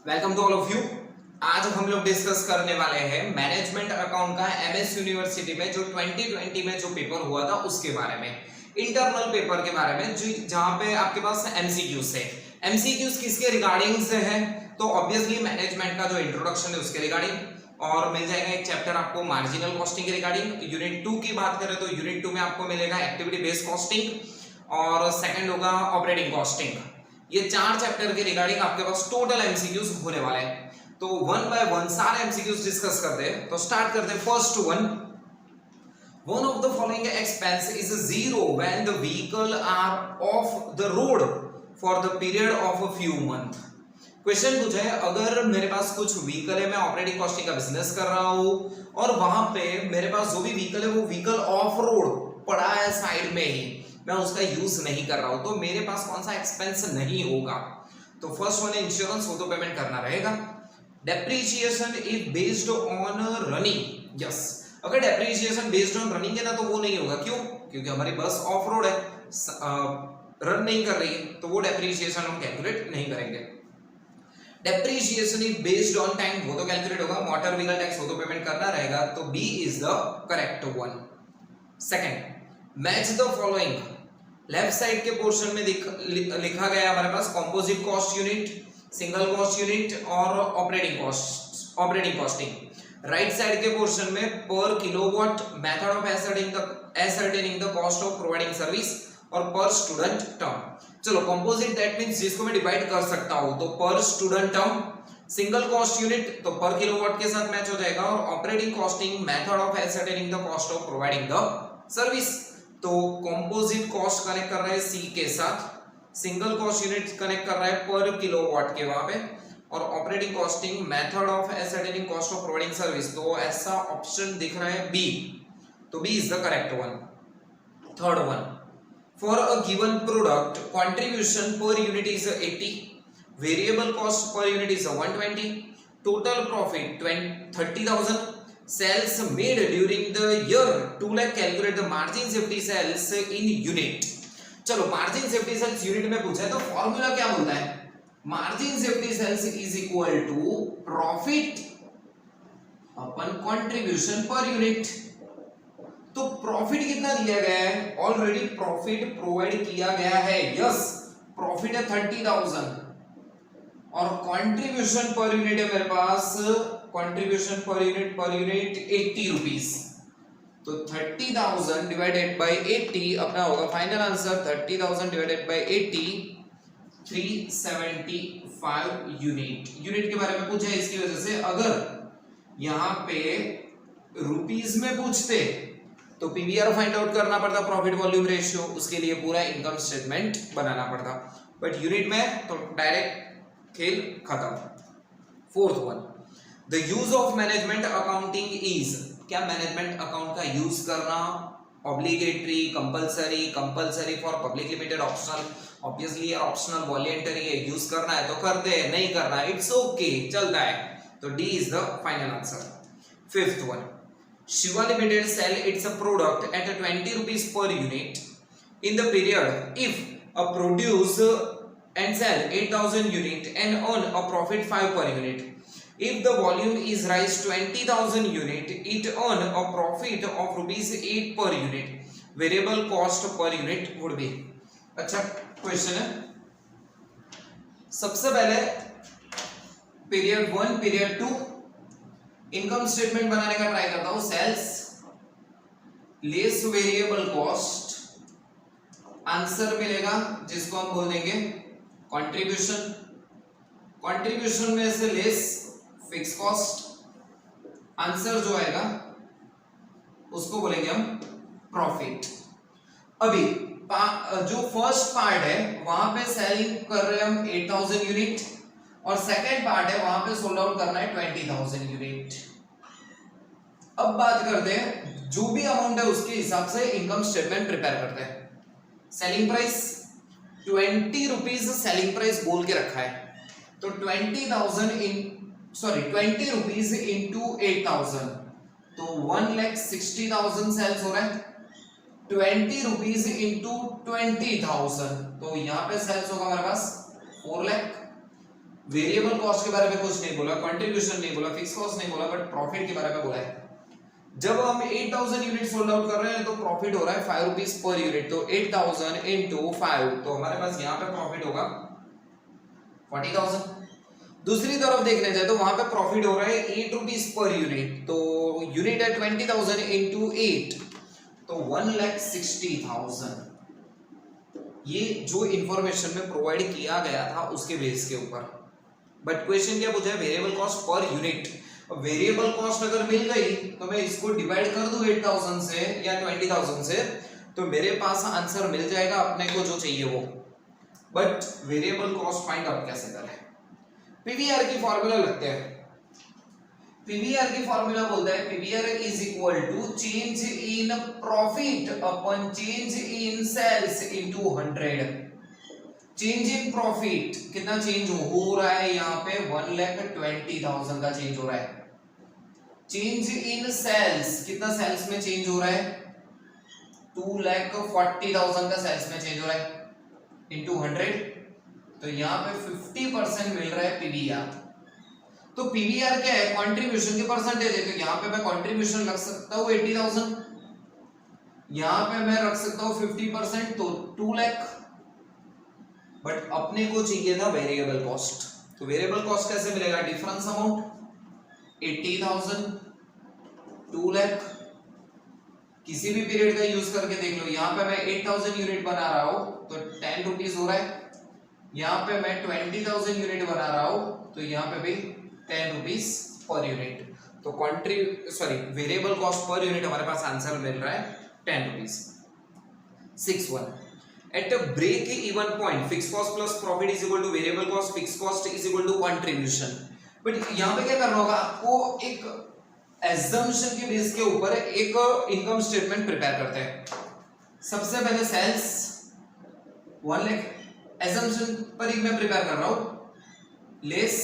Welcome to all of you. आज हम लोग डिस्कस करने वाले हैं मैनेजमेंट अकाउंट का एमएस यूनिवर्सिटी में जो 2020 में जो पेपर हुआ था उसके बारे में, इंटरनल पेपर के बारे में, जहां पे आपके पास एमसीक्यूज है। एमसीक्यूज किसके रिगार्डिंग से है? तो ऑब्वियसली मैनेजमेंट का जो इंट्रोडक्शन है उसके रिगार्डिंग, और मिल जाएगा एक चैप्टर आपको मार्जिनल कॉस्टिंग के रिगार्डिंग। यूनिट 2 की बात करें तो यूनिट 2 में आपको मिलेगा एक्टिविटी बेस्ड कॉस्टिंग, और सेकंड होगा ऑपरेटिंग कॉस्टिंग। ये 4 चैप्टर के रिगार्डिंग आपके पास टोटल एमसीक्यूज होने वाले हैं। तो वन बाय वन सारे एमसीक्यूज डिस्कस करते हैं। तो स्टार्ट करते हैं। First one of the following expense is zero when the vehicle are off the road for the period of a few month. Question पूछा है, अगर मेरे पास कुछ व्हीकल है, मैं ऑपरेटिंग कॉस्टिंग का बिजनेस कर रहा हूं और वहां पे मेरे पास जो भी व्हीकल है वो व्हीकल ऑफ रोड पड़ा है साइड में ही, मैं उसका यूज नहीं कर रहा हूं, तो मेरे पास कौन सा एक्सपेंस नहीं होगा? तो फर्स्ट वन है इंश्योरेंस, वो तो पेमेंट करना रहेगा। Depreciation if based on running, yes, अगर डेप्रिसिएशन बेस्ड ऑन रनिंग है ना तो वो नहीं होगा। क्यों? क्योंकि हमारी बस ऑफ रोड है, रन नहीं कर रही है, तो वो डेप्रिसिएशन हम कैलकुलेट नहीं करेंगे। Depreciation if based on time, वो तो कैलकुलेट होगा। मोटर व्हीकल टैक्स, वो तो पेमेंट करना रहेगा, तो B is the correct one. Second, match the following. Left side के पोर्शन में लिखा गया हमारे पास composite cost unit, single cost unit और ऑपरेटिंग कॉस्टिंग। राइट साइड के पोर्शन में per kilowatt, method of ascertaining the cost of providing service और पर स्टूडेंट टर्म। चलो कंपोजिट दैट मींस जिसको मैं डिवाइड कर सकता हूं, तो per student term. Single cost unit तो पर किलोवाट के साथ मैच हो जाएगा, और operating costing method of ascertaining the cost of providing the service. तो कंपोजिट कॉस्ट कनेक्ट कर रहा है सी के साथ, सिंगल कॉस्ट यूनिट कनेक्ट कर रहा है पर किलोवाट के वहां पे, और operating costing method of ascertaining cost of providing service. तो ऐसा ऑप्शन दिख रहा है बी, तो B is the correct one. Third one, for a given product contribution per unit is 80, variable cost per unit is 120, total profit 30,000, sales made during the year 2 lakh, calculate the margin safety sales in unit। चलो margin safety sales unit में पूछा है, तो formula क्या बोलता है? Margin safety sales is equal to profit upon contribution per unit. तो profit कितना दिया गया है? ऑलरेडी प्रॉफिट प्रोवाइड किया गया है, यस, प्रॉफिट है 30,000, और कंट्रीब्यूशन पर यूनिट है मेरे पास, कंट्रीब्यूशन पर यूनिट 80 रुपीस। तो 30,000 डिवाइडेड बाय 80 अपना होगा final answer. 30,000 divided by 80, 375 unit. Unit के बारे में पूछा है इसकी वजह से। अगर यहां पे रुपीस में पूछते तो पीवीआर फाइंड आउट करना पड़ता, प्रॉफिट वॉल्यूम रेशियो, उसके लिए पूरा इनकम स्टेटमेंट बनाना पड़ता, बट यूनिट में तो डायरेक्ट खेल खत्म। Fourth one, the use of management accounting is, क्या मैनेजमेंट अकाउंट का यूज करना obligatory, compulsory for public limited, optional? Obviously यार ऑप्शनल, वॉलंटरी है, यूज करना है तो करते हैं, नहीं करना है इट्स ओके, चलता है। तो D is the final answer. Fifth one, Shiva limited sell its a product at 20 rupees per unit in the period if a produce and sell 8,000 unit and earn a profit 5 per unit. If the volume is rise 20,000 unit, it earn a profit of rupees 8 per unit. Variable cost per unit would be। अच्छा question है। सबसे पहले period 1, period 2 income statement बनाने का try करता हूं। Sales less variable cost, answer मिलेगा जिसको हम बोल देंगे कंट्रीब्यूशन। कंट्रीब्यूशन में से लेस फिक्स कॉस्ट, आंसर जो आएगा उसको बोलेंगे हम प्रॉफिट। अभी जो फर्स्ट पार्ट है वहां पे सेलिंग कर रहे हैं हम 8,000 यूनिट, और सेकेंड पार्ट है वहां पे सोल्ड आउट करना है 20,000 यूनिट। अब बात करते हैं जो भी अमाउंट है उसके हिसाब से इनकम स्टेटमेंट प्रिपेयर करते हैं। Selling price 20 rupees selling price बोल के रखा है, तो 20 रुपीज इंटू 8,000, तो 1,60,000 सेल्स हो रहा है। 20 रुपीज इंटू 20,000, तो यहां पे सेल्स होगा हमारे पास 4 लाख। वेरिएबल कॉस्ट के बारे में कुछ नहीं बोला, कंट्रीब्यूशन नहीं बोला, फिक्स कॉस्ट नहीं बोला, बट प्रॉफिट के बारे में बोला है। जब हम 8000 यूनिट सोल्ड आउट कर रहे हैं तो प्रॉफिट हो रहा है 5 रुपीस पर यूनिट, तो 8000 into 5, तो हमारे पास यहाँ पे प्रॉफिट होगा 40,000। दूसरी तरफ देखने जाए तो वहां पे प्रॉफिट हो रहा है 8 रुपीस पर यूनिट, तो यूनिट है 20,000 into 8, तो 1,60,000। ये जो इंफॉर्मेशन में प्रोवाइड किया गया था उसके बेस के ऊपर, बट क्वेश्चन क्या पूछा है, variable cost per unit. Variable cost अगर मिल गई तो मैं इसको डिवाइड कर दूं 8000 से या 20,000 से, तो मेरे पास आंसर मिल जाएगा अपने को जो चाहिए वो। But variable cost find out कैसे करें? पीवीआर की फॉर्मूला लगते हैं। पीवीआर की फॉर्मूला बोलता है PVR is equal to change in profit upon change in sales into 100। Change in profit कितना चेंज हो रहा है, यहाँ पे 1,20,000 का चेंज हो रहा है। चेंज इन सेल्स कितना सेल्स में चेंज हो रहा है, 2,40,000 का सेल्स में चेंज हो रहा है इनटू 100, तो यहाँ पे 50% मिल रहा है पीवीआर। तो पीवीआर क्या है, कंट्रीब्यूशन के परसेंटेज है, तो यहाँ पे मैं कंट्रीब्यूशन रख सकता हूँ 80,000, यहाँ पे मैं रख सकता हूँ 50%, तो 2 लाख। बट अपने को चाहिए था वेरिएबल कॉस्ट, तो वेरिएबल कॉस्ट कैसे मिलेगा, डिफरेंस अमाउंट 80,000 2 लाख, किसी भी पीरियड का यूज करके देख लो। यहाँ पे मैं 8,000 यूनिट बना रहा हूं तो 10 रुपीस हो रहा है, यहाँ पे मैं 20,000 यूनिट बना रहा हूं तो यहाँ पे भी 10 रुपीस पर यूनिट। तो वेरिएबल कॉस्ट पर यूनिट हमारे पास आंसर मिल रहा है 10 rupees. 6.1 At a break even point, fixed cost plus profit is equal to variable cost, fixed cost is equal to contribution. But यहाँ पे क्या करना होगा, आपको एक assumption के बेस के ऊपर एक इनकम स्टेटमेंट प्रिपेयर करते हैं। सबसे पहले सेल्स 1 लाख, assumption पर ही मैं प्रिपेयर कर रहा हूँ, लेस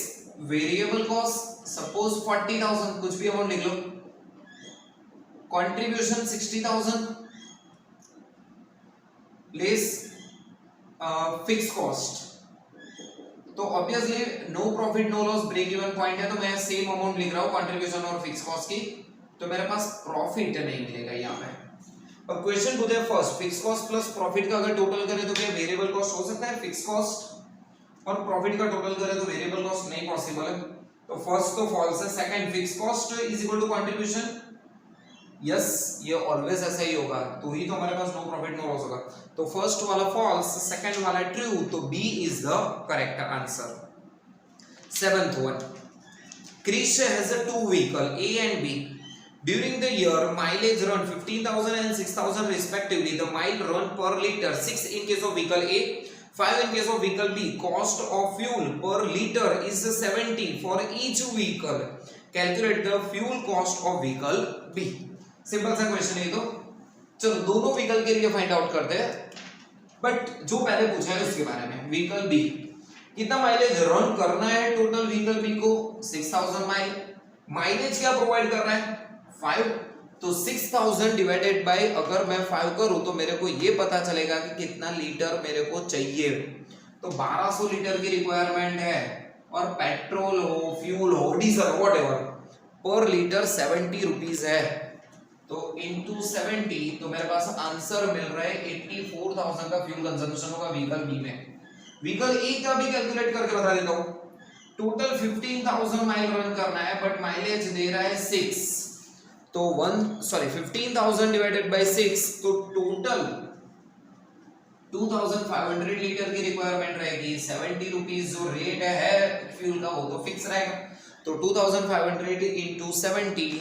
वेरिएबल कॉस्ट सपोज 40,000, कुछ भी अमाउंट लिख लो, कंट्रीब्यूशन 60,000 लेस फिक्स कॉस्ट, तो obviously no profit no loss break even point है, तो मैं सेम अमाउंट लिख रहा हूं कंट्रीब्यूशन और फिक्स कॉस्ट की, तो मेरे पास प्रॉफिट नहीं मिलेगा यहाँ पे। अब क्वेश्चन पूछे first, fix cost plus profit का अगर टोटल करें तो क्या वेरिएबल कॉस्ट हो सकता है, फिक्स कॉस्ट और प्रॉफिट का टोटल करें तो वेरिएबल कॉस्ट नहीं पॉसिबल है, तो फर्स्ट तो फॉल्स है। Second, fix cost is equal to contribution, yes ये ऑलवेज ऐसा ही होगा, तो ही तो हमारे पास नो प्रॉफिट नो लॉस होगा, तो फर्स्ट वाला फॉल्स, सेकंड वाला ट्रू, तो B is the correct answer. 7th one, Krish has a 2 vehicle A and B. During the year, mileage run 15,000 and 6,000 respectively. The mile run per liter 6 in case of vehicle A, 5 in case of vehicle B. Cost of fuel per liter is 70 for each vehicle. Calculate the fuel cost of vehicle B. Simple सा question है, तो चलो दोनों vehicle के लिए find out करते हैं, but जो पहले पूछा है उसके बारे में, व्हीकल बी कितना माइलेज रन करना है टोटल व्हीकल बी को, 6,000 माइल, माइलेज क्या प्रोवाइड कर रहा है 5, तो 6,000 डिवाइडेड बाय अगर मैं 5 करूं तो मेरे को ये पता चलेगा कि कितना लीटर मेरे को चाहिए, तो 1200 लीटर की रिक्वायरमेंट है, और पेट्रोल हो फ्यूल हो डीजल व्हाटएवर पर लीटर 70 रुपीस है, तो इनटू 70, तो मेरे पास आंसर मिल रहा है 84,000 का फ्यूल कंजम्पशन होगा व्हीकल बी में। व्हीकल ए का भी कैलकुलेट करके बता देता हूं, टोटल 15,000 माइल रन करना है, बट माइलेज दे रहा है 6, तो 15,000 डिवाइडेड बाय 6, तो टोटल 2,500 लीटर की रिक्वायरमेंट रहेगी। 70 रुपीस जो रेट है फ्यूल का वो तो फिक्स रहेगा, तो 2,500 इंटू 70,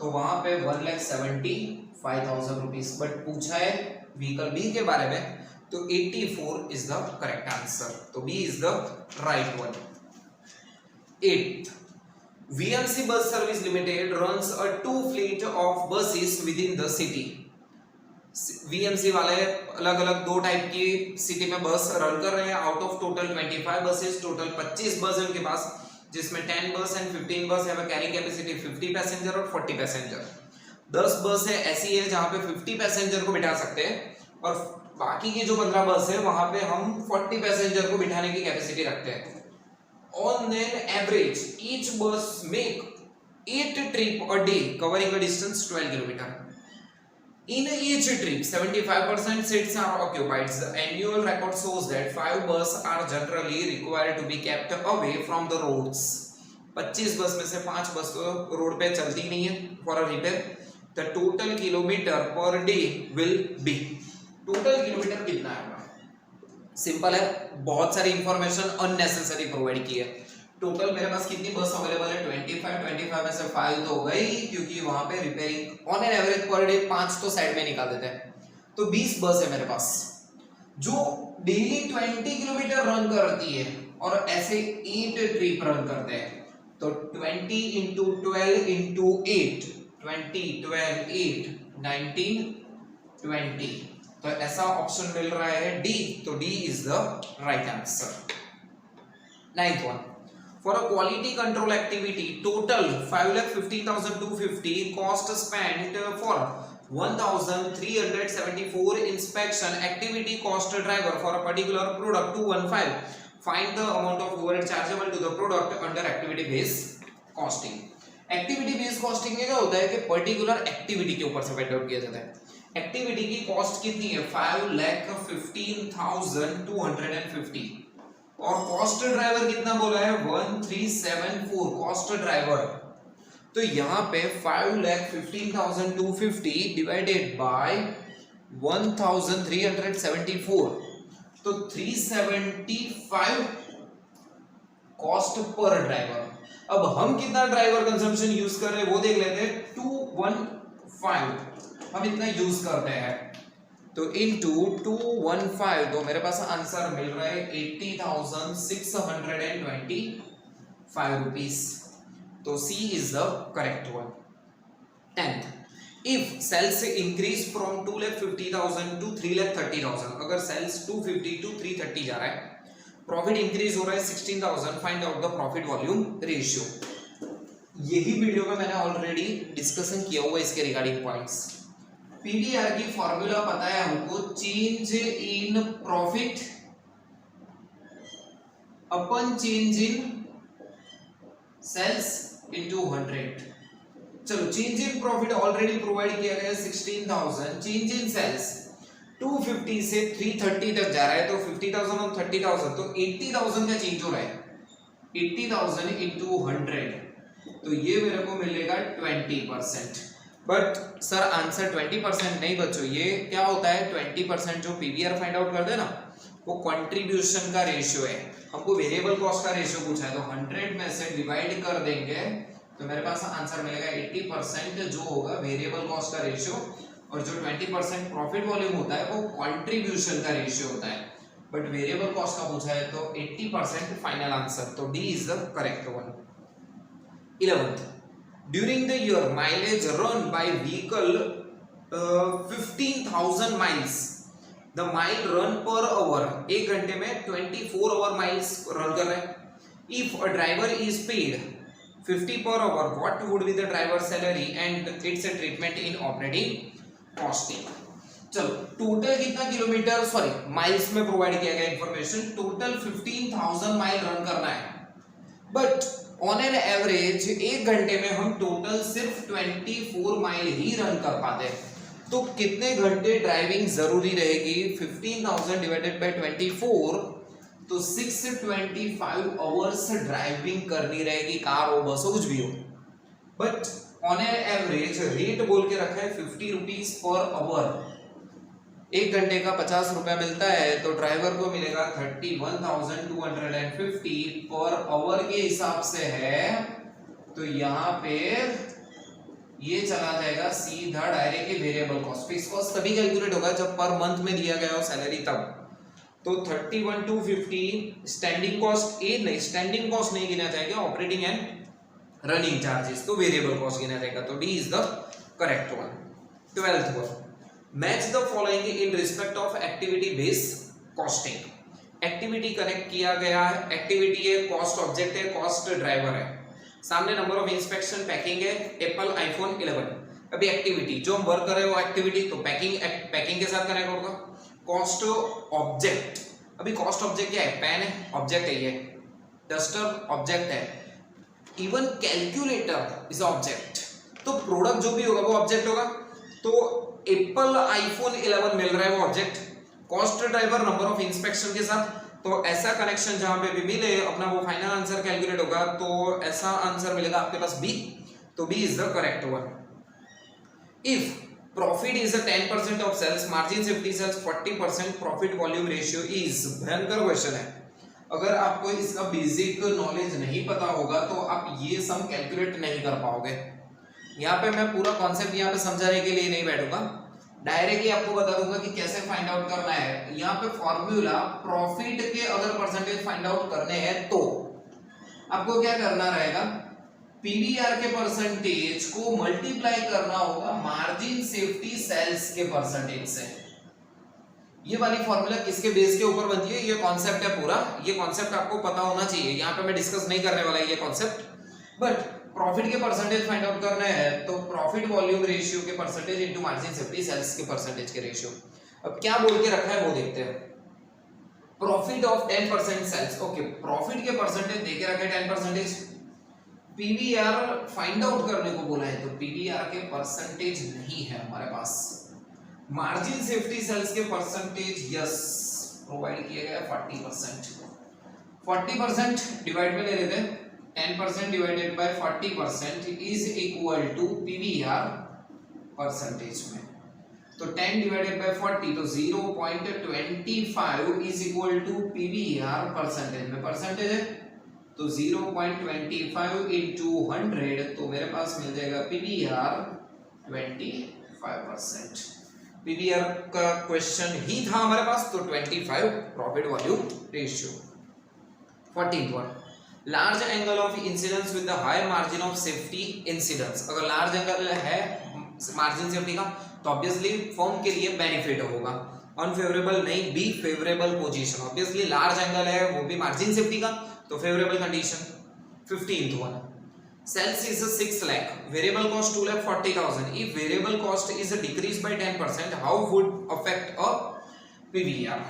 तो वहां पे 1,75,000 रुपीस, बट पूछा है व्हीकल बी के बारे में, तो 84 इज द करेक्ट आंसर, तो B is the right one. 8th, VMC Bus Service Limited runs a 2 fleet of buses within the city. VMC वाले अलग अलग 2 टाइप की सिटी में बस रन कर रहे हैं, out of total 25 buses, total 25 बस है उनके पास, जिसमें 10 बस एंड 15 बस है, कैरिंग कैपेसिटी 50 पैसेंजर और 40 पैसेंजर। 10 बस है ऐसी है जहां पे 50 पैसेंजर को बिठा सकते हैं, और बाकी की जो 15 बस है वहां पे हम 40 पैसेंजर को बिठाने की कैपेसिटी रखते हैं। On an average, each bus make 8 trip a day, covering a distance 12 kilometer. In each trip, 75% seats are occupied. The annual record shows that 5 buses are generally required to be kept away from the roads. 25 बस में से 5 बस तो road पे चलती नहीं है for a repair. The total kilometer per day will be. Total kilometre कितना है? सिंपल है, बहुत सारी इंफॉर्मेशन अननेसेसरी प्रोवाइड की है. टोटल मेरे पास कितनी बस अवेलेबल है? 25 में से 5 तो हो गई, क्योंकि वहां पे repairing on an average per day 5 तो साइड में निकाल देते हैं, तो 20 बस है मेरे पास जो डेली 20 किलोमीटर रन करती है और ऐसे 8 ट्रिप रन करते हैं. तो 20 इंटू 12 इंटू 8, 20 12 8 19 20. तो ऐसा ऑप्शन मिल रहा है डी. तो D is the right answer. 9th one. For a quality control activity, total 5,15,250 cost spent for 1,374 inspection activity cost driver for a particular product 215. Find the amount of overhead chargeable to the product under activity based costing. Activity based costing में क्या होता है कि particular activity के ऊपर से find out किया जाता है. एक्टिविटी की कॉस्ट कितनी है? 5,15,250 और कॉस्ट ड्राइवर कितना बोला है? 1374 कॉस्ट ड्राइवर. तो यहां पे 5,15,250 डिवाइडेड बाय 1,374, तो 375 कॉस्ट पर ड्राइवर. अब हम कितना ड्राइवर कंजम्पशन यूज कर रहे हैं वो देख लेते हैं. 215 हम इतना यूज करते हैं, तो इनटू 215, तो मेरे पास आंसर मिल रहा है 80,625 रुपीस. तो C is the correct one. 10th. If sales increase from 2,50,000 to 3,30,000, अगर सेल्स 250 टू 330 जा रहा है, प्रॉफिट इंक्रीज हो रहा है 16,000, find out the profit volume ratio. यही वीडियो में मैंने ऑलरेडी डिस्कशन किया हुआ इसके रिगार्डिंग पॉइंट्स. पीडीआर की फॉर्मूला पता है हमको, change in profit upon change in sales into 100. चलो, change in profit already provide किया गया 16,000. चेंज इन सेल्स 250 से 330 तक जा रहा है, तो 50,000 और 30,000, तो 80,000 का चेंज हो रहा है. 80,000 इनटू 100, तो ये मेरे को मिलेगा 20%. बट सर आंसर 20% नहीं बच्चों, ये क्या होता है 20% जो पीवीआर फाइंड आउट करते हैं ना, वो कंट्रीब्यूशन का रेशियो है. हमको वेरिएबल कॉस्ट का रेशियो पूछा है, तो 100 में से डिवाइड कर देंगे तो मेरे पास आंसर मिलेगा 80% जो होगा वेरिएबल कॉस्ट का रेशियो, और जो 20% प्रॉफिट वॉल्यूम होता है वो कंट्रीब्यूशन का रेशियो होता है. बट वेरिएबल कॉस्ट का पूछा है तो 80% फाइनल आंसर. तो D is the correct one. 11th. During the year, mileage run by vehicle 15,000 miles. The mile run per hour, एक घंटे में 24 hour miles रन कर रहे हैं. If a driver is paid 50 per hour, what would be the driver's salary and its treatment in operating costing? चलो, total कितना kilometre, sorry miles में provide किया गया इंफॉर्मेशन, टोटल 15,000 माइल रन करना है. बट ऑन एन एवरेज एक घंटे में हम टोटल सिर्फ 24 माइल ही रन कर पाते हैं. तो कितने घंटे ड्राइविंग जरूरी रहेगी? 15,000 डिवाइडेड बाय 24, तो 625 आवर्स ड्राइविंग करनी रहेगी, कार हो बस हो कुछ भी हो. But on an average rate बोल के रखा है 50 रुपीज पर आवर. एक घंटे का 50 रुपया मिलता है, तो ड्राइवर को मिलेगा 31,250 पर आवर के हिसाब से है. तो यहाँ पे ये चला जाएगा सीधा directly variable cost. Fix cost तभी कैलकुलेट होगा जब पर मंथ में दिया गया हो सैलरी तब. तो 31,250 स्टैंडिंग कॉस्ट नहीं, स्टैंडिंग कॉस्ट नहीं गिना जाएगा, ऑपरेटिंग एंड रनिंग चार्जेस, तो वेरिएबल कॉस्ट गिना जाएगा. तो D is the correct one. 12th one. Match the following in respect of activity based costing. Activity connect किया गया है, एक्टिविटी है, कॉस्ट ऑब्जेक्ट है, कॉस्ट ड्राइवर है. सामने नंबर ऑफ इंस्पेक्शन पैकिंग है, एप्पल आईफोन 11. अभी एक्टिविटी जो हम वर्क कर रहे हो एक्टिविटी, तो पैकिंग के साथ कनेक्ट होगा. कॉस्ट ऑब्जेक्ट, अभी कॉस्ट ऑब्जेक्ट क्या है? पेन है, ऑब्जेक्ट है ये. डस्टर ऑब्जेक्ट है, इवन कैलकुलेटर इज ऑब्जेक्ट, तो प्रोडक्ट जो भी होगा वो ऑब्जेक्ट होगा। तो एप्पल आईफोन 11 मिल रहा है वो object, cost driver number of inspection के साथ, तो ऐसा कनेक्शन जहां पे भी मिले अपना वो फाइनल आंसर कैलकुलेट होगा, तो ऐसा आंसर मिलेगा आपके पास बी, तो B is the correct one. If profit is 10% of sales, margin safety sales 40%, profit volume ratio is, भयंकर क्वेश्चन है, अगर आपको इसका बेसिक नॉलेज नहीं पता होगा तो आप ये सम कैलकुलेट नहीं कर पाओगे। यहाँ पे मैं पूरा कॉन्सेप्ट यहाँ पे समझाने के लिए नहीं बैठूंगा, डायरेक्टली आपको बता दूंगा कि कैसे फाइंड आउट करना है। यहाँ पे फॉर्मूला प्रॉफिट के अगर परसेंटेज फाइंड आउट करने हैं तो आपको क्या करना रहेगा, पीवीआर के परसेंटेज को मल्टीप्लाई करना होगा मार्जिन सेफ्टी सेल्स के परसेंटेज से। ये वाली फॉर्मूला किसके बेस के ऊपर बनती है, ये कॉन्सेप्ट है पूरा, ये कॉन्सेप्ट आपको पता होना चाहिए। यहाँ पे मैं डिस्कस नहीं करने वाला ये कॉन्सेप्ट, बट प्रॉफिट के परसेंटेज फाइंड आउट करना है तो प्रॉफिट वॉल्यूम रेशियो के percentage into margin safety sales के परसेंटेज के रेशियो। अब क्या बोल के रखा है वो देखते हैं। Profit of 10% sales, okay, profit के परसेंटेज देके रखे 10%, पीवीआर फाइंड आउट करने को बोला है तो पीवीआर के परसेंटेज नहीं है हमारे पास। मार्जिन सेफ्टी सेल्स के परसेंटेज यस प्रोवाइड किया गया 40%, 40% डिवाइड में ले लेते हैं, 10% divided by 40% is equal to PVR percentage में, तो 10 डिवाइडेड बाय 40 तो 0.25 is equal to PVR percentage में, परसेंटेज है तो 0.25 इनटू 100, तो मेरे पास मिल जाएगा पीवीआर 25%। पीवीआर का क्वेश्चन ही था हमारे पास, तो 25 profit volume ratio. 14th one, large angle of incidence with the high margin of safety incidence, अगर लार्ज एंगल है मार्जिन सेफ्टी का तो ऑब्वियसली फर्म के लिए बेनिफिट होगा, अनफेवरेबल नहीं, B favourable position, obviously large angle है वो भी मार्जिन सेफ्टी का तो favourable condition. 15th one, sales is 6 lakh, variable cost 2,40,000, if variable cost is decreased by 10% how would affect a PVR।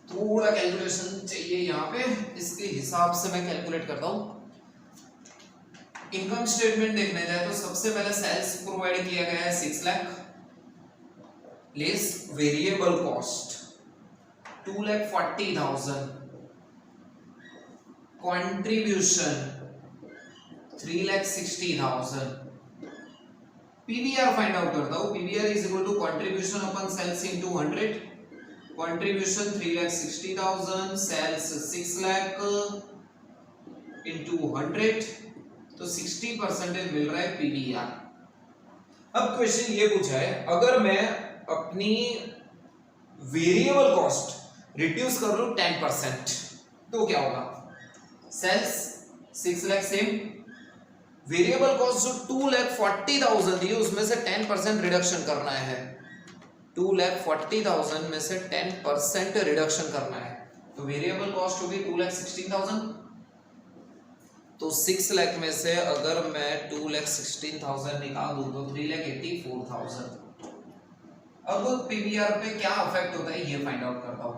थोड़ा कैलकुलेशन चाहिए यहाँ पे, इसके हिसाब से मैं कैलकुलेट करता हूँ। इनकम स्टेटमेंट देखने जाए तो सबसे पहले सेल्स प्रोवाइड किया गया है 6 lakh, less variable cost 2,40,000, contribution 3,60,000, PVR find out करता हूँ, PVR is equal to contribution upon sales into 100, contribution 3,60,000, sales 6 lakh into 100, तो 60% मिल रहा है पीवीआर। अब क्वेश्चन ये पूछा है, अगर मैं अपनी वेरिएबल कॉस्ट रिड्यूस कर लूं 10% तो क्या होगा, sales 6 lakh same, variable cost जो 2,40,000 थी उसमें से 10% रिडक्शन करना है, 2,40,000 में से 10% रिडक्शन करना है, तो वेरिएबल कॉस्ट होगी 2,16,000, तो 6 लाख में से अगर मैं 2,16,000 निकाल दूं तो 3,84,000। अब पीवीआर पे क्या इफेक्ट होता है ये फाइंड आउट करता हूं।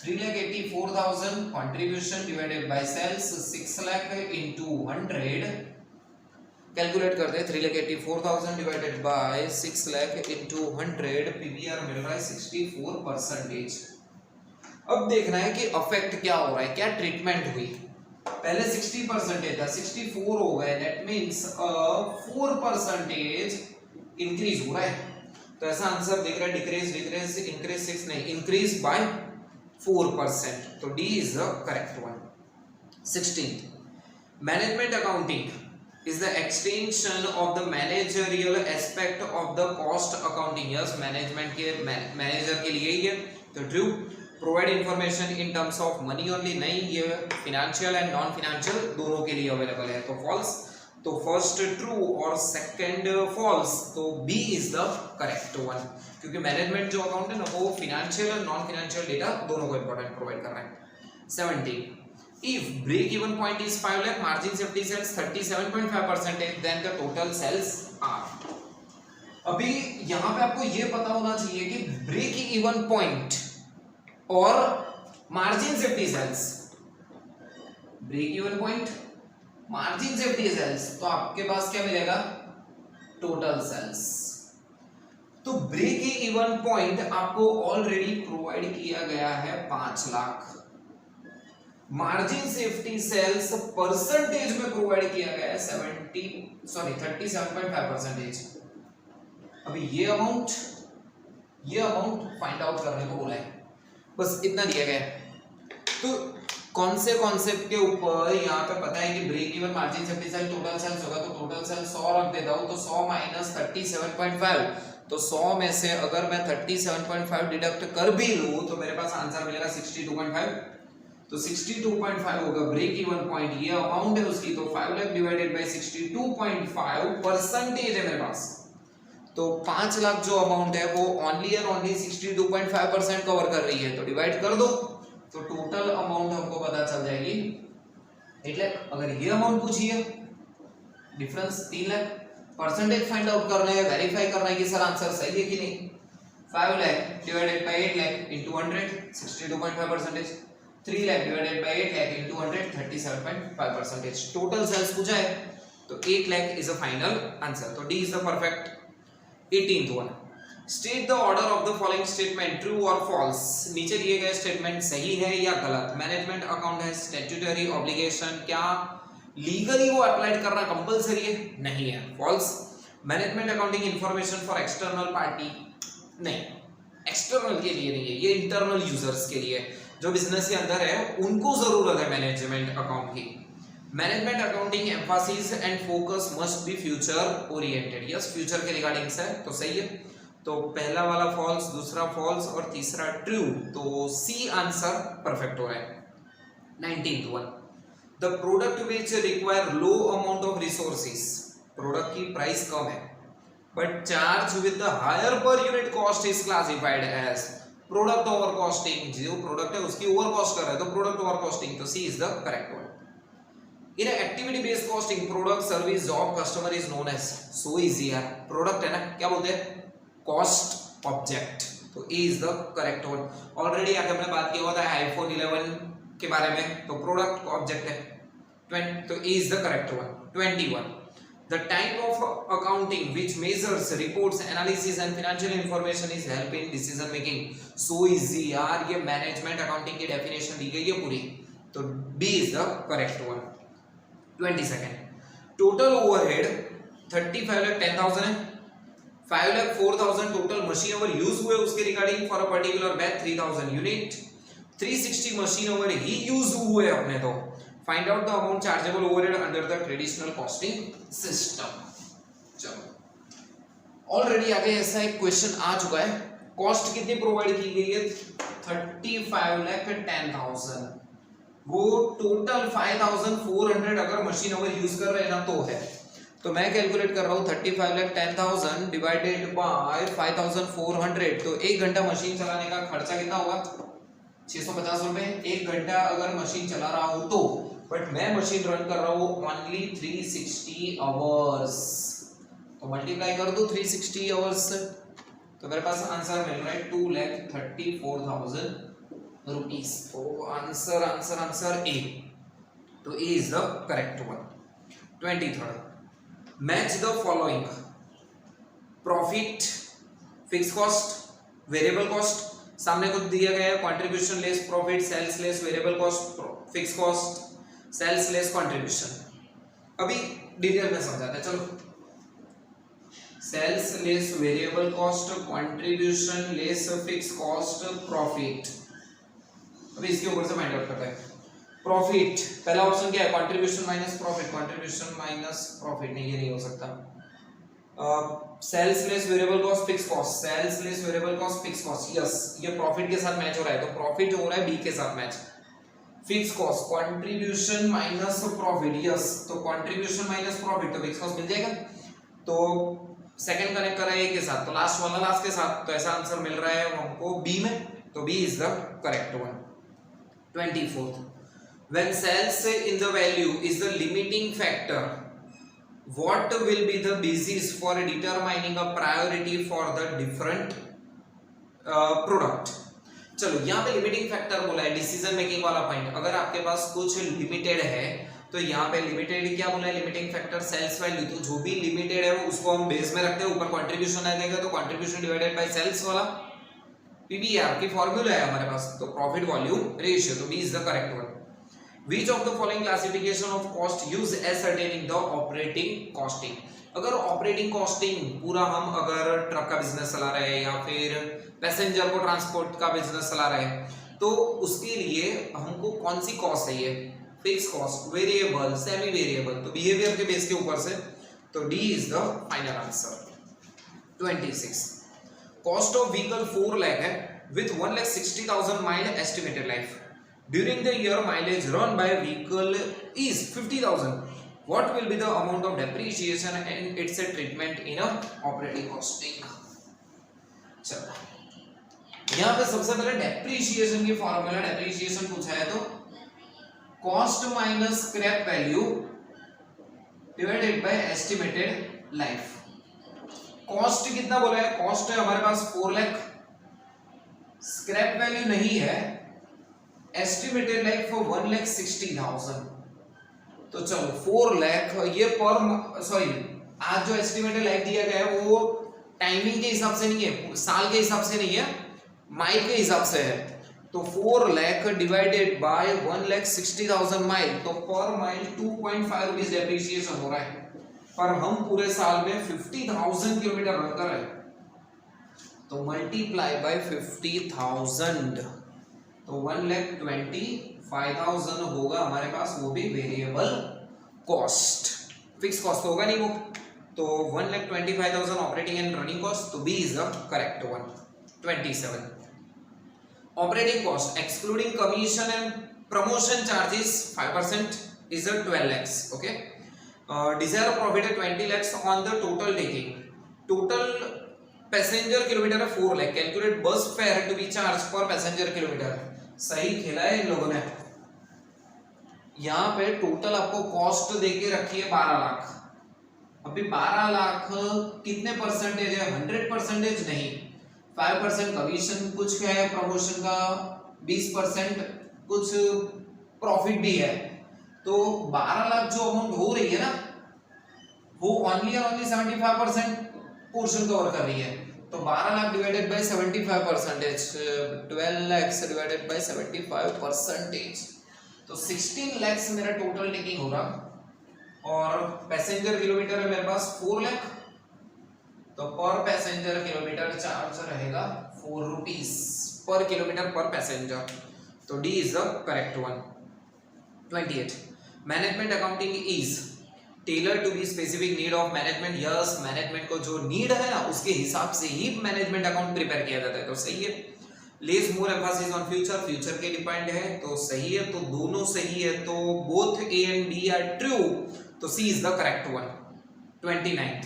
3,84,000 contribution divided by sales 6 lakh into 100, calculate करते हैं 3,84,000 divided by 6 lakh into 100, PVR मिल रहा है 64%। अब देखना है कि अफेक्ट क्या हो रहा है, क्या ट्रीटमेंट हुई। पहले 60% था, 64 हो गए, दैट मींस 4% इंक्रीज हो रहा है, तो ऐसा आंसर दिख रहा है डिक्रीज डिक्रीज इंक्रीज 6 नहीं, इंक्रीज बाय 4%, तो D is the correct one. 16th, management accounting is the extension of the managerial aspect of the cost accounting. Yes, management के मैनेजर के लिए ये तो true, provide information in terms of money only, नहीं, ये financial and non financial दोनों के लिए अवेलेबल है, तो फॉल्स, तो फर्स्ट ट्रू और सेकंड फॉल्स, तो B is the correct one, क्योंकि मैनेजमेंट जो अकाउंट है ना वो फिनेंशियल और नॉन फिनेंशियल डेटा दोनों को इंपॉर्टेंट प्रोवाइड कर रहा है। 17, if break even point is 5 lakh, margin safety sales 37.5%, then the total sales are. अभी यहां पे आपको ये पता होना चाहिए कि ब्रेक इवन पॉइंट और margin safety sales break even point, margin safety sales, तो आपके पास क्या मिलेगा, टोटल सेल्स। तो ब्रेक इवन पॉइंट आपको ऑलरेडी प्रोवाइड किया गया है 5 lakh. Margin safety sales percentage में प्रोवाइड किया गया है 37.5%। अभी ये अमाउंट फाइंड आउट करने को बोला है, बस इतना दिया गया है। तो कौन से कॉन्सेप्ट के ऊपर यहाँ पे पता है कि break even margin safety sale total sales होगा, तो टोटल सेल 100 रख देता हूं, तो 100 माइनस 37.5, तो 100 में से अगर मैं 37.5 डिडक्ट कर भी लूं तो मेरे पास आंसर मिलेगा 62.5। तो 62.5 होगा ब्रेक इवन पॉइंट, ये अमाउंट है उसकी, तो 5 लाख डिवाइडेड बाय 62.5 परसेंटेज है मेरे पास। तो 5 लाख जो अमाउंट है वो ओनली एंड ओनली 62.5% कवर कर रही है, तो डिवाइड कर दो, तो टोटल अमाउंट हमको पता चल जाएगी 8 लाख। अगर ये अमाउंट पूछी है, difference 3 lakh, percentage find out करना है, वेरीफाई करना है कि सर आंसर सही है कि नहीं। 5 lakh divided by 8 lakh into 100, 62.5%। 3 lakh divided by 8 lakh into 100, 37.5%। Total sales पूछा है, तो 8 lakh is a final answer, तो D is the perfect. 18th one, state the order of the following statement true और फॉल्स। नीचे दिए गए स्टेटमेंट सही है या गलत। मैनेजमेंट अकाउंट है स्टैट्यूटरी ऑब्लिगेशन, क्या लीगली वो अप्लाइड करना कंपलसरी है, नहीं है, false. Management accounting information for external party, नहीं, एक्सटर्नल के लिए नहीं है, ये इंटरनल यूजर्स के लिए, जो बिजनेस के अंदर है उनको जरूरत है मैनेजमेंट अकाउंट की। Management accounting Mphasis and focus must be future oriented, yes future के रिगार्डिंग है, तो सही है। तो पहला वाला फॉल्स, दूसरा फॉल्स और तीसरा ट्रू, तो सी आंसर परफेक्ट हो रहा है। 19th one, the product which require low amount of resources, product की प्राइस कम है but charge with the higher per unit cost is classified as product over costing. जो प्रोडक्ट है उसकी ओवर कॉस्ट कर रहा है, तो प्रोडक्ट ओवर कॉस्टिंग, तो C is the correct one. In activity based costing, product service job customer is known as, so easy यार, product है ना, क्या बोलते हैं, कॉस्ट ऑब्जेक्ट, तो A is the correct one. Already आगे हमने बात किया हुआ था आईफोन 11 के बारे में, तो प्रोडक्ट ऑब्जेक्ट है, तो A is the correct one. 21, the type of accounting which measures reports analysis and financial information is help in decision making, so easy यार, ये मैनेजमेंट अकाउंटिंग की डेफिनेशन दी गई है पूरी, तो B is the correct one. 22nd, total overhead 35 lakh 10,000 है, 5 lakh 4,000 total machine hour use हुए उसके regarding for a particular batch 3,000 unit, 360 machine over he use हुए अपने, तो find out the amount chargeable overhead under the traditional costing system. चलो already आगे ऐसा एक क्वेश्चन आ चुका है, कॉस्ट कितनी प्रोवाइड की गई है, 35 लाख 10,000, वो टोटल 5,400 अगर मशीन ओवर यूज कर रहे हैं ना तो है, तो मैं कैलकुलेट कर रहा हूँ 35 लाख 10,000 डिवाइडेड बाय 5,400, तो 1 घंटा मशीन चलाने का खर्चा कितना होगा, 650 रुपए। 1 घंटा अगर मशीन चला रहा हूँ तो, बट मैं मशीन रन कर रहा हूँ ओनली 360 आवर्स, तो मल्टीप्लाई कर दो 360 आवर्स से, तो मेरे पास आंसर मिल रहा है 2,34,000 रुपीस, तो आंसर ए, तो A is the correct one. 23rd, match the following, profit, fix cost, variable cost, सामने कुछ दिया गया है, contribution less profit, sales less variable cost, fix cost, sales less contribution. अभी डिटेल में समझाते हैं, चलो। Sales less variable cost, contribution less fix cost, profit. अभी इसके ऊपर से फाइंड आउट करते हैं। प्रॉफिट, पहला ऑप्शन क्या है, contribution minus profit, contribution minus profit, नहीं ये नहीं हो सकता। Sales less variable cost fix cost, sales less variable cost fix cost, yes ये प्रॉफिट के साथ मैच हो रहा है, तो प्रॉफिट हो रहा है बी के साथ match. Fix cost, contribution minus profit, yes तो कंट्रीब्यूशन माइनस प्रॉफिट, तो फिक्स कॉस्ट मिल जाएगा, तो सेकंड कनेक्ट करा ए के साथ, तो लास्ट वाला लास्ट के साथ, तो ऐसा आंसर मिल रहा है हमको बी में, तो B is the correct one. 24th, when sales in the value is the limiting factor, what will be the basis for determining a priority for the different product? चलो यहाँ पे लिमिटिंग फैक्टर बोला है, decision making वाला point. अगर आपके पास कुछ limited है तो यहाँ पे लिमिटेड क्या बोला है, लिमिटिंग फैक्टर सेल्स वैल्यू। तो जो भी लिमिटेड है वो उसको हम बेस में रखते हैं, ऊपर कंट्रीब्यूशन आ जाएगा तो कंट्रीब्यूशन डिवाइडेड बाय सेल्स वाला पीवीआर की फॉर्मूला है हमारे पास, तो प्रॉफिट वॉल्यूम रेशियो। तो B is the correct one. Which of the following classification of cost use ascertaining the operating costing? अगर ऑपरेटिंग कॉस्टिंग पूरा हम अगर ट्रक का बिजनेस चला रहे हैं या फिर पैसेंजर को ट्रांसपोर्ट का बिजनेस चला रहे हैं तो उसके लिए हमको कौन सी कॉस्ट चाहिए, fix cost, variable, semi variable, तो बिहेवियर के बेस के ऊपर से। तो D is the final answer. 26 cost of vehicle 4 lakh है with 1,60,000 mile estimated life. During the year mileage run by vehicle is 50,000. What will be the amount of depreciation and its treatment in a operating costing? चलो यहाँ पे सबसे पहले depreciation की formula, depreciation पूछा है तो cost minus scrap value divided by estimated life. Cost कितना बोला है, कॉस्ट है हमारे पास 4 लाख, स्क्रैप वैल्यू नहीं है, एस्टिमेटेड लाइफ फॉर 1,60,000। तो चलो 4 लाख ये पर सॉरी आज जो एस्टिमेटेड लाइफ दिया गया है वो टाइमिंग के हिसाब से नहीं है, साल के हिसाब से नहीं है, माइल के हिसाब से है। तो 4 लाख डिवाइडेड बाय 1,60,000 माइल, तो पर माइल 2.5 रुपीस डेप्रिसिएशन हो रहा है, पर हम पूरे साल में 50,000 किलोमीटर रन कर रहे हैं, तो मल्टीप्लाई बाय 50,000 तो 1,25,000 होगा हमारे पास, वो भी वेरिएबल कॉस्ट, फिक्स कॉस्ट तो होगा नहीं वो। तो 1,25,000 ऑपरेटिंग एंड रनिंग कॉस्ट, तो B is the correct one. 27 operating cost excluding commission and promotion charges 5% is 12 lakhs। Okay, desire profit है 20 lakhs on the total taking. Total passenger kilometer है 4 lakh, calculate bus fare to be charge per passenger kilometer. सही खेला है इन लोगों ने। यहाँ पे total आपको कॉस्ट देके रखी है 12 लाख। अभी 12 लाख कितने परसेंटेज है, 100% नहीं, 5% कमीशन कुछ है, प्रमोशन का 20% कुछ प्रॉफिट भी है। तो 12 लाख जो अमाउंट हो रही है ना वो ओनली 75% पोर्शन कवर कर रही है। तो 12 lakh divided bye 75%, 12 lakhs divided by 75%, तो 16 lakhs मेरा टोटल टेकिंग होगा। और पैसेंजर किलोमीटर है मेरे पास 4 लाख, तो पर पैसेंजर किलोमीटर चार्ज रहेगा 4 रुपीस पर किलोमीटर पर पैसेंजर। तो D is the correct one. 28 management accounting is tailor to be specific need of management. Yes, management को जो नीड है ना उसके हिसाब से ही मैनेजमेंट अकाउंट प्रिपेयर किया जाता है, तो सही है। Less more emphasis on future, future के डिपेंड है, तो सही है। तो दोनों सही है, तो both A and B are true, तो C is the correct one. 29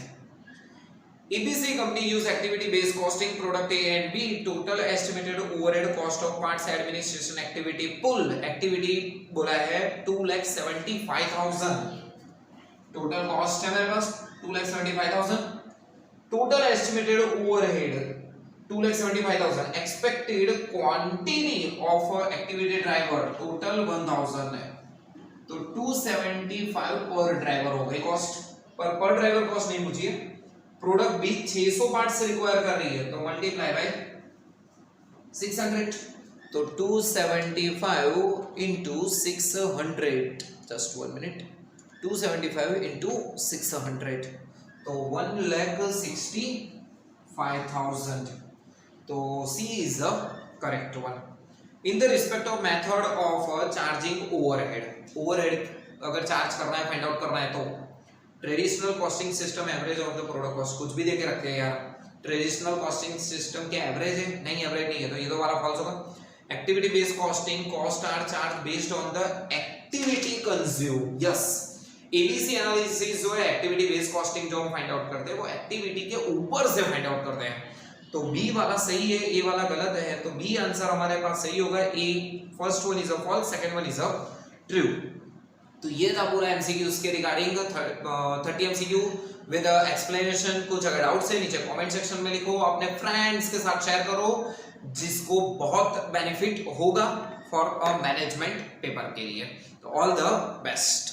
EPC company use activity based costing, product A and B, total estimated overhead cost of parts administration activity pull, activity बोला है 2,75,000, total cost है मेरे पास 2,75,000, total estimated overhead 2,75,000, expected quantity of activity driver total 1,000 है, तो 275 पर driver हो गई cost, पर ड्राइवर कॉस्ट नहीं पूछिए। प्रोडक्ट भी 600 पार्ट से रिक्वायर कर रही है, तो मल्टीप्लाई बाय 600, तो 275 into 600, जस्ट 1 मिनट, 275 into 600, तो 1,65,000, तो C is the correct one. In the respect of method of charging overhead, overhead अगर चार्ज करना है, फाइंड आउट करना है, तो traditional costing system average of the product cost, कुछ भी देके रखते हैं यार। ट्रेडिशनल कॉस्टिंग सिस्टम क्या एवरेज है? नहीं, एवरेज नहीं है, तो ये तो वाला फॉल्स होगा। Activity based costing, cost are charge based on the activity consume. Yes, ABC analysis जो है एक्टिविटी बेस्ड कॉस्टिंग जो हम फाइंड आउट करते हैं वो एक्टिविटी के ऊपर से फाइंड आउट करते हैं, तो बी वाला सही है, ए वाला गलत है, तो बी आंसर हमारे पास सही होगा। A first one is a false, second one is a true. तो ये था पूरा एमसीक्यू उसके रिगार्डिंग 30 एमसीक्यू विद एक्सप्लेनेशन। कुछ अगर डाउट्स है नीचे कमेंट सेक्शन में लिखो, अपने फ्रेंड्स के साथ शेयर करो जिसको बहुत बेनिफिट होगा फॉर अ मैनेजमेंट पेपर के लिए। तो ऑल द बेस्ट।